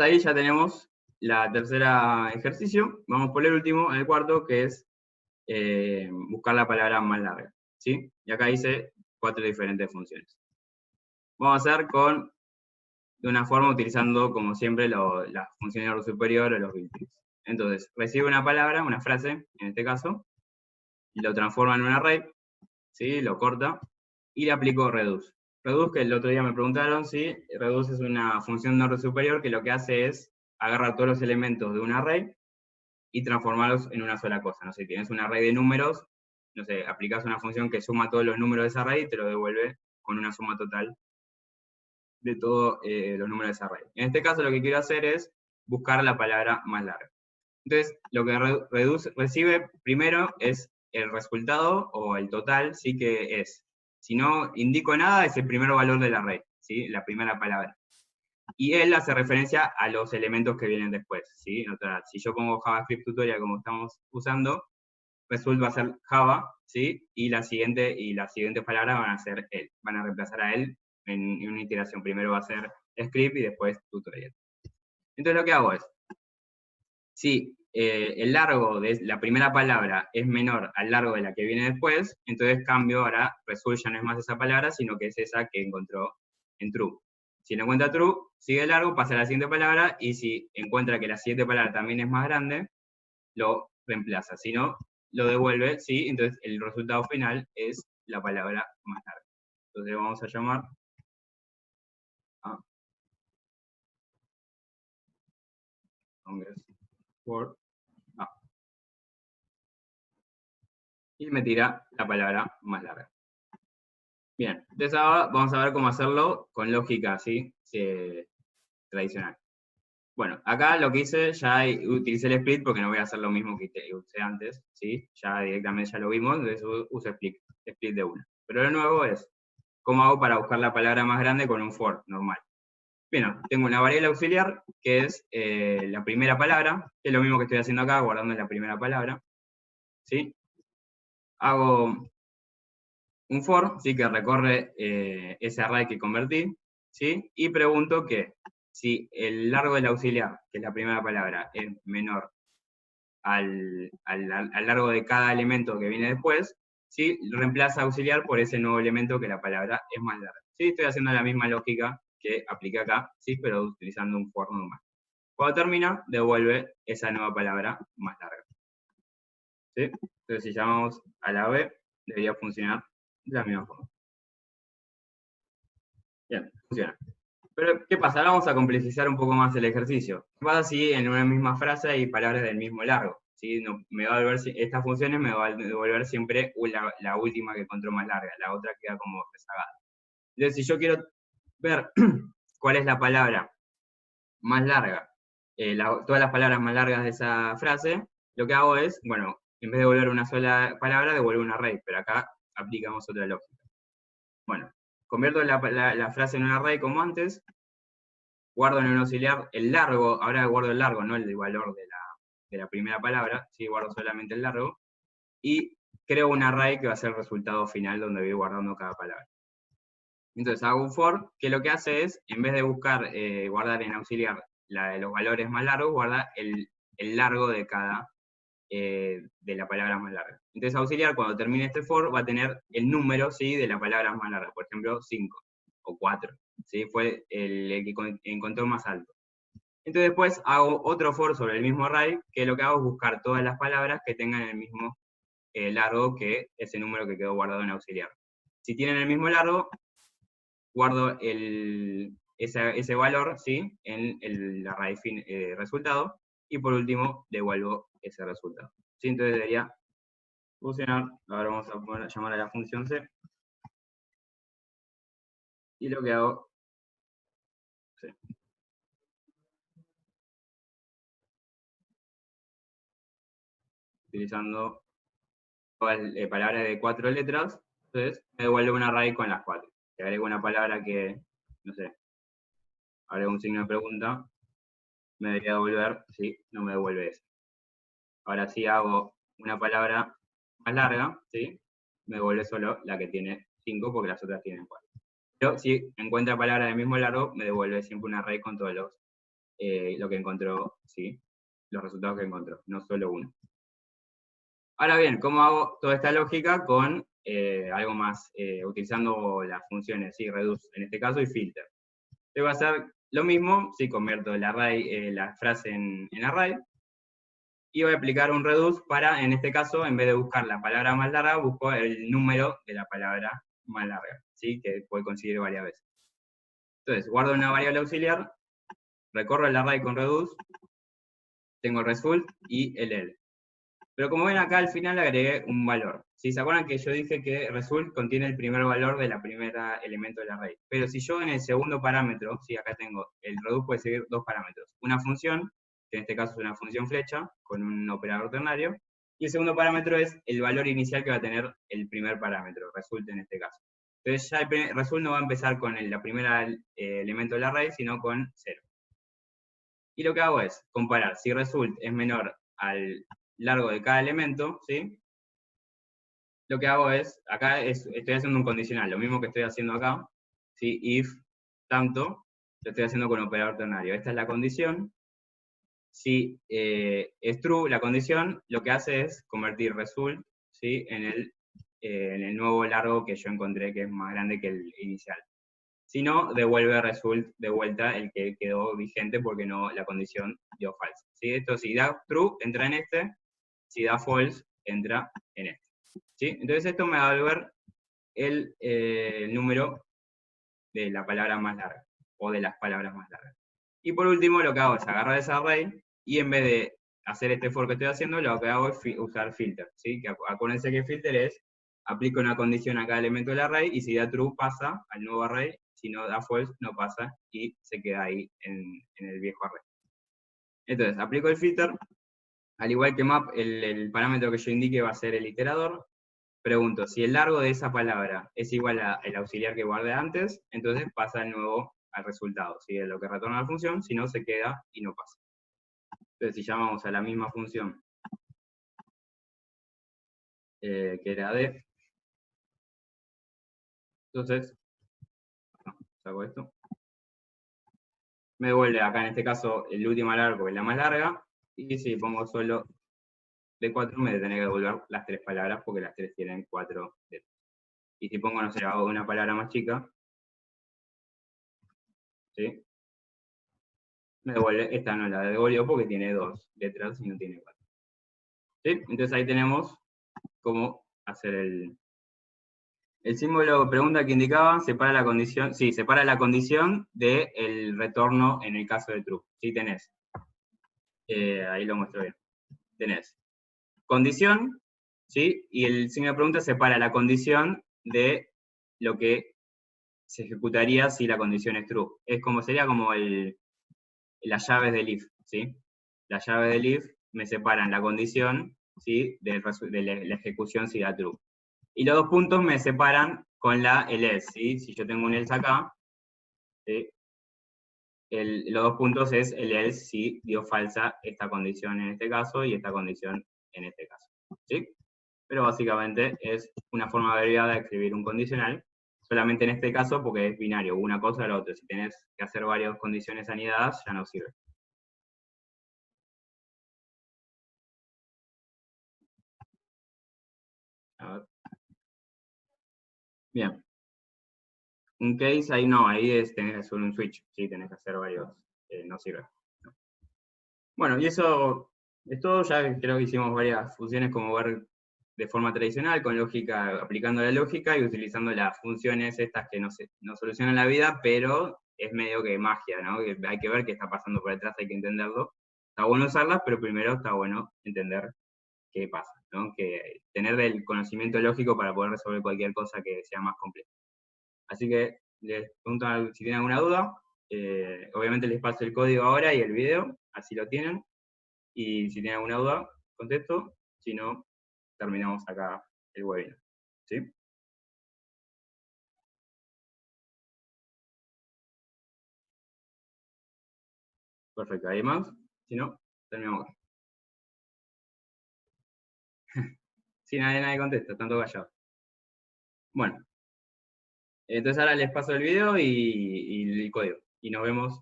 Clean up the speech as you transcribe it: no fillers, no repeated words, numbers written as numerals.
ahí ya tenemos la tercera ejercicio. Vamos por el último, el cuarto, que es buscar la palabra más larga, ¿sí? Y acá hice 4 diferentes funciones. Vamos a hacer de una forma utilizando, como siempre, las funciones de orden superior o los built-ins. Entonces, recibe una palabra, una frase, en este caso, y lo transforma en un array, ¿sí? Lo corta, y le aplico reduce. Reduce, que el otro día me preguntaron, ¿sí? Reduce es una función de orden superior que lo que hace es agarrar todos los elementos de un array y transformarlos en una sola cosa. No sé, tienes un array de números, no sé, aplicas una función que suma todos los números de ese array y te lo devuelve con una suma total de todos los números de ese array. En este caso lo que quiero hacer es buscar la palabra más larga. Entonces, lo que reduce, recibe primero es el resultado o el total, sí que es. Si no indico nada, es el primer valor del array, ¿sí? La primera palabra. Y él hace referencia a los elementos que vienen después, ¿sí? Si yo pongo JavaScript tutorial como estamos usando, result va a ser Java, ¿sí? Y las siguientes palabras van a ser él, van a reemplazar a él en una iteración. Primero va a ser script y después tutorial. Entonces lo que hago es, si el largo de la primera palabra es menor al largo de la que viene después, entonces cambio, ahora result ya no es más esa palabra, sino que es esa que encontró en true. Si no encuentra true, sigue largo, pasa a la siguiente palabra, y si encuentra que la siguiente palabra también es más grande, lo reemplaza. Si no, lo devuelve, ¿sí? Entonces el resultado final es la palabra más larga. Entonces vamos a llamar a Word A. Y me tira la palabra más larga. Bien, entonces ahora vamos a ver cómo hacerlo con lógica, ¿sí? Tradicional. Bueno, acá lo que hice, ya utilicé el split porque no voy a hacer lo mismo que usé antes, ¿sí? Ya directamente ya lo vimos, entonces uso split de una. Pero lo nuevo es, ¿cómo hago para buscar la palabra más grande con un for normal? Bien, tengo una variable auxiliar, que es la primera palabra, que es lo mismo que estoy haciendo acá, guardando la primera palabra, ¿sí? Hago un for, ¿sí? Que recorre ese array que convertí, ¿sí? Y pregunto que si el largo del auxiliar, que es la primera palabra, es menor al largo de cada elemento que viene después, ¿sí? Reemplaza auxiliar por ese nuevo elemento que la palabra es más larga. ¿Sí? Estoy haciendo la misma lógica que apliqué acá, ¿sí? Pero utilizando un for normal. Cuando termina, devuelve esa nueva palabra más larga. ¿Sí? Entonces, si llamamos a la B, debería funcionar de la misma forma. Bien, funciona. Pero, ¿qué pasa? Ahora vamos a complejizar un poco más el ejercicio. ¿Qué pasa si en una misma frase hay palabras del mismo largo? ¿Sí? No, estas funciones me va a devolver siempre la última que encontró más larga, la otra queda como rezagada. Entonces, si yo quiero ver cuál es la palabra más larga, todas las palabras más largas de esa frase, lo que hago es, bueno, en vez de devolver una sola palabra, devuelvo un array, pero acá aplicamos otra lógica. Bueno, convierto la frase en un array como antes, guardo en un auxiliar el largo, ahora guardo el largo, no el valor de la primera palabra, ¿sí? Guardo solamente el largo, y creo un array que va a ser el resultado final donde voy guardando cada palabra. Entonces hago un for, que lo que hace es, en vez de buscar, guardar en auxiliar la de los valores más largos, guarda el largo de cada, de la palabra más larga. Entonces auxiliar, cuando termine este for, va a tener el número, ¿sí? De la palabra más larga, por ejemplo, 5 o 4, ¿sí? Fue el que encontró más alto. Entonces después hago otro for sobre el mismo array, que lo que hago es buscar todas las palabras que tengan el mismo largo que ese número que quedó guardado en auxiliar. Si tienen el mismo largo, guardo ese valor, ¿sí? En el array resultado, y por último devuelvo ese resultado. ¿Sí? Entonces debería funcionar. Ahora vamos a llamar a la función C. Y lo que hago, sí, utilizando palabras de 4 letras, entonces me devuelve un array con las 4. Si agrego una palabra que, no sé, agrego un signo de pregunta, me debería devolver, sí, no me devuelve eso. Ahora sí hago una palabra más larga, ¿sí? Me devuelve solo la que tiene 5 porque las otras tienen 4. Pero si encuentra palabras del mismo largo, me devuelve siempre un array con todos los lo que encontró, ¿sí? Los resultados que encontró, no solo uno. Ahora bien, ¿cómo hago toda esta lógica con algo más, utilizando las funciones, ¿sí? Reduce en este caso y filter? Yo voy a hacer lo mismo, si convierto el array, la frase en array, y voy a aplicar un reduce para, en este caso, en vez de buscar la palabra más larga, busco el número de la palabra más larga, ¿sí? Que puede conseguir varias veces. Entonces, guardo una variable auxiliar, recorro el array con reduce, tengo el result y el L. Pero como ven acá, al final agregué un valor. ¿Sí? ¿Se acuerdan que yo dije que result contiene el primer valor de la primera elemento del array? Pero si yo en el segundo parámetro, ¿sí? Acá tengo, el reduce puede seguir dos parámetros. Una función, que en este caso es una función flecha, con un operador ternario, y el segundo parámetro es el valor inicial que va a tener el primer parámetro, result en este caso. Entonces ya el result no va a empezar con la primera elemento del array, sino con 0. Y lo que hago es comparar si result es menor al largo de cada elemento, ¿sí? Lo que hago es, acá estoy haciendo un condicional, lo mismo que estoy haciendo acá, ¿sí? If tanto, lo estoy haciendo con operador ternario. Esta es la condición. Si es true la condición, lo que hace es convertir result, ¿sí? en el nuevo largo que yo encontré, que es más grande que el inicial. Si no, devuelve result de vuelta el que quedó vigente porque no, la condición dio falsa. ¿Sí? Esto si da true, entra en este, si da false, entra en este. ¿Sí? Entonces esto me va a devolver el número de la palabra más larga, o de las palabras más largas. Y por último, lo que hago es agarrar ese array, y en vez de hacer este for que estoy haciendo, lo que hago es usar filter. ¿Sí? Que acuérdense que filter es, aplico una condición a cada elemento del array, y si da true, pasa al nuevo array, si no da false, no pasa, y se queda ahí en el viejo array. Entonces, aplico el filter, al igual que map, el parámetro que yo indique va a ser el iterador. Pregunto, si el largo de esa palabra es igual al auxiliar que guardé antes, entonces pasa de nuevo al resultado, ¿sí? Es lo que retorna la función, si no se queda y no pasa. Entonces, si llamamos a la misma función, que era d, entonces, saco esto, me devuelve acá en este caso el último largo, que es la más larga, y si pongo solo d4 me tendré que devolver las tres palabras, porque las tres tienen 4 letras. Y si pongo, no sé, hago una palabra más chica, ¿sí? Me devuelve, esta no la devolvió porque tiene 2 letras y no tiene 4. ¿Sí? Entonces ahí tenemos cómo hacer el símbolo pregunta que indicaba, separa la condición, sí, separa la condición del retorno en el caso de true. ¿Sí? Tenés, ahí lo muestro bien, tenés condición, ¿sí? Y el signo de pregunta separa la condición de lo que se ejecutaría si la condición es true. Sería como las llaves del if, ¿sí? Las llaves del if me separan la condición, ¿sí? de la ejecución si da true. Y los dos puntos me separan con el else, ¿sí? Si yo tengo un else acá, ¿sí? Los dos puntos es el else si dio falsa esta condición en este caso y esta condición en este caso, ¿sí? Pero básicamente es una forma abreviada de escribir un condicional, solamente en este caso porque es binario, una cosa o la otra. Si tenés que hacer varias condiciones anidadas, ya no sirve. A ver. Bien. Un case, ahí no, ahí tenés que hacer un switch, ¿sí? Tenés que hacer varios, no sirve. Bueno, y eso es todo. Ya creo que hicimos varias funciones como ver de forma tradicional, con lógica, aplicando la lógica y utilizando las funciones estas que no solucionan la vida, pero es medio que magia, ¿no? Que hay que ver qué está pasando por detrás, hay que entenderlo. Está bueno usarlas, pero primero está bueno entender qué pasa, ¿no? Que tener el conocimiento lógico para poder resolver cualquier cosa que sea más compleja. Así que les pregunto si tienen alguna duda. Obviamente les paso el código ahora y el video, así lo tienen. Y si tienen alguna duda, contesto. Si no, terminamos acá el webinar. ¿Sí? Perfecto. ¿Hay más? Si no, terminamos acá. Si nadie contesta, tanto callado. Bueno, entonces ahora les paso el video y el código. Y nos vemos